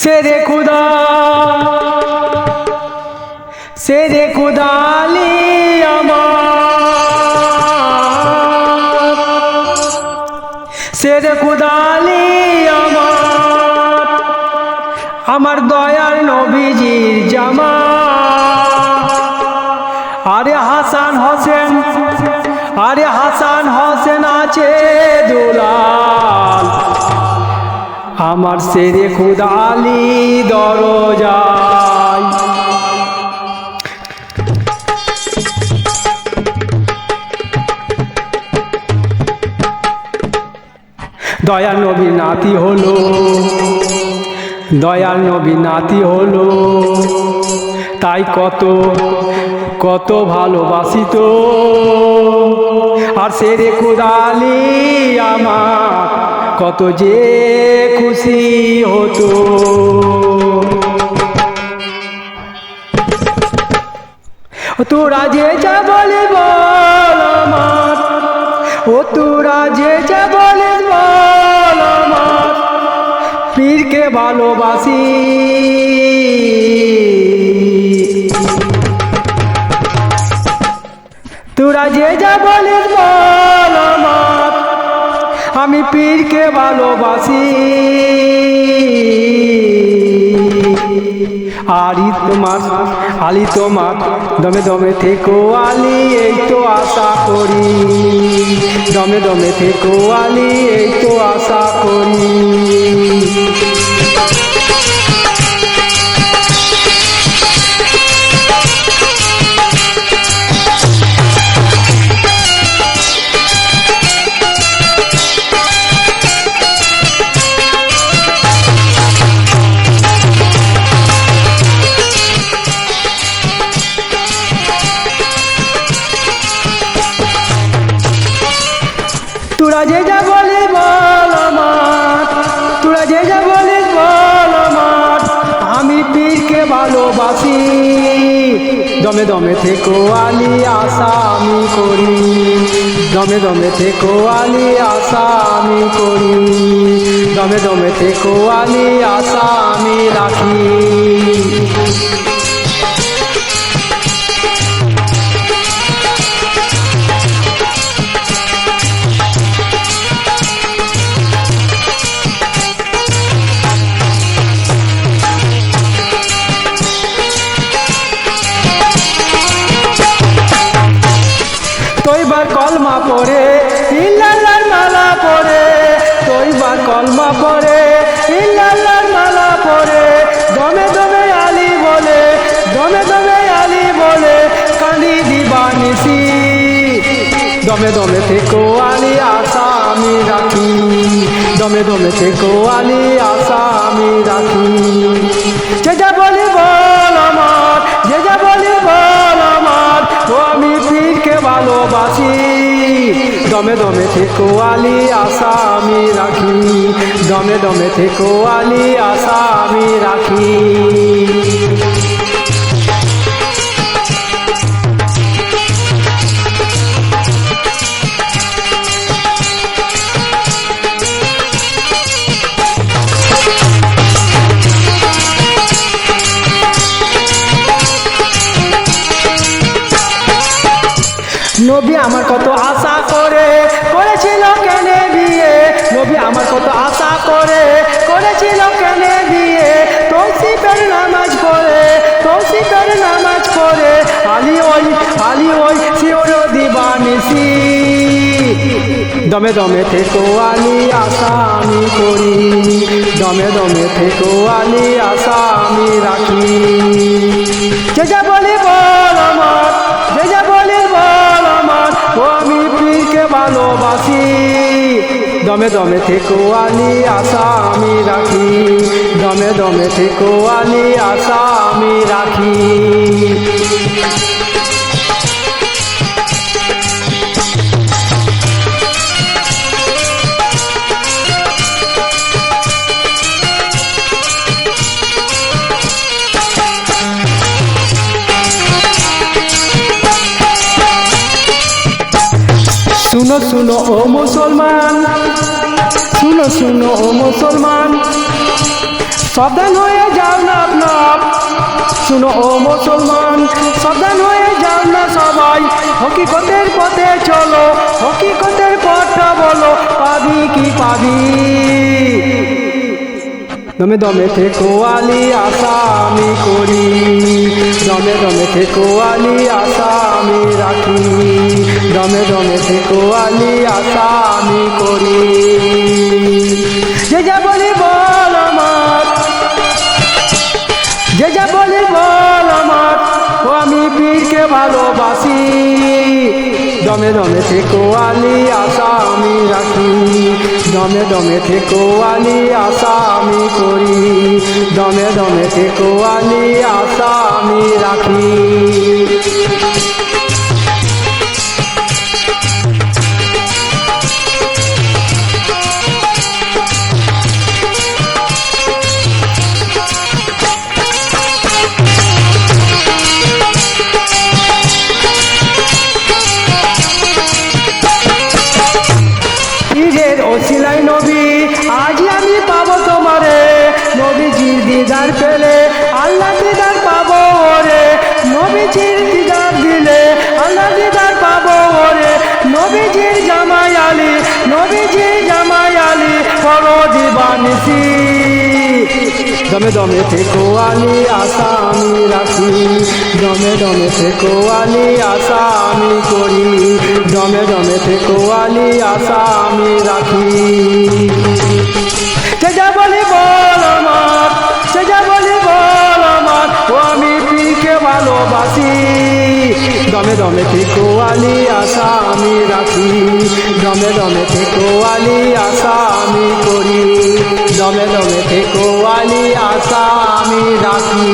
शेरे खुदा ली शेरे खुदा ली আমার দয়ার নবীজির জামা আরে হাসান হোসেন আছে দুলাল আমার শেরে খুদা আলী দরজায়। দয়াল নবী নাতি হলো তাই কত ভালোবাসিত আর শেরে খুদা আলী আমার কত যে খুশি হতো। তোরা যে যা বলে বল আমার, তোরা যে যা বলে বল আমার পীরকে ভালোবাসি। তোরা যে যা বলে বল আমার আমি পীরকে ভালোবাসি। আলী তোমার দমে দমে থেকো আলী এই তো আশা করি, দমে দমে থেকো আলী এই তো আশা করি। তোরা যে যা বলিস বল আমার, তোরা যে যা বলিস বল আমার আমি পীরকে ভালোবাসি। দমে দমে থেকো আলী আশা আমি করি, দমে দমে থেকো আলী আশা আমি করি, দমে দমে থেকো আলী আশা আমি রাখি। তোইবার কলমা পড়ে ইল্লাল্লাহর মালা পড়ে, তোইবার কলমা পড়ে ইল্লাল্লাহর মালা পড়ে, দমে দমে আলী বলে, দমে দমে আলী বলে কাঁদি দিবানিসি। দমে দমে থেকো আলী আশা আমি রাখি, দমে দমে থেকো আলী আশা আমি রাখি। যে যা বলি বল আমার, যে যা বলি বল আমার ও আমি পীরকে ভালোবাসি। দমে দমে থেকো আলী আশা আমি রাখি, দমে দমে থেকো আলী আশা আমি রাখি। নবী আমার কত আশা করে করেছিল কেনে বিয়ে, নবী আমার কত আশা করে করেছিল কেনে বিয়ে, তৌসিফের নামাজ পড়ে, তৌসিফের নামাজ পড়ে আলী ওই শিওর দিবানিসি। দমে দমে থেকো আলী আশা আমি করি, দমে দমে থেকো আলী আশা আমি রাখি। যে যা বলি বল আমার, যে যা বলি বল আমার ও আমি পীরকে ভালোবাসি। দমে দমে থেকো আলী আশা আমি রাখি, দমে দমে থেকো আলী আশা আমি রাখি। सुनो सुनो ओ मुसलमान, सुनो सुनो ओ मुसलमान, সাবধান হয়ে যাও না আপনার, শুনো ও মুসলমান, সাবধান হয়ে যাও না সবাই, হকিকতের পথে চলো, হকিকতের পথটা বলো, পাবি কি পাবি। দমে দমে থেকো আলী আশা আমি করি, দমে দমে থেকো আলী আশা আমি রাখি, দমে দমে থেকো আলী আশা আমি করি। যে যা বলি বল আমার, যে যা বলি বল আমার, ও আমি পীরকে ভালোবাসি, দমে দমে থেকো আলী আশা আমি রাখি, দমে দমে থেকো আলী আশা আমি করি, দমে দমে থেকো আলী আশা আমি রাখি। পীরের ওসিলাই নবী আজ আমি পাবো তোমারে, নবীজির দিদার পেলে আল্লাহ দিদার পাবো ওরে, নবীজির দিদার দিলে আল্লাহ দিদার পাবো ওরে, নবীজির জামাই আলী, নবীজির জামাই আলী করো দিবানিসি, দমে দমে থেকো আলী আশা আমি রাখি, দমে দমে থেকো আলী আশা আমি করি, দমে দমে থেকো আলী আশা আমি রাখি। সে যা বলি বল আমার, সে যা বলি বল আমার, ও আমি পীরকে ভালোবাসি, দমে দমে থেকো আলী আশা আমি রাখি, দমে দমে থেকো আলী আশা আমি করি, দমে দমে থেকো আলী আশা আমি রাখি।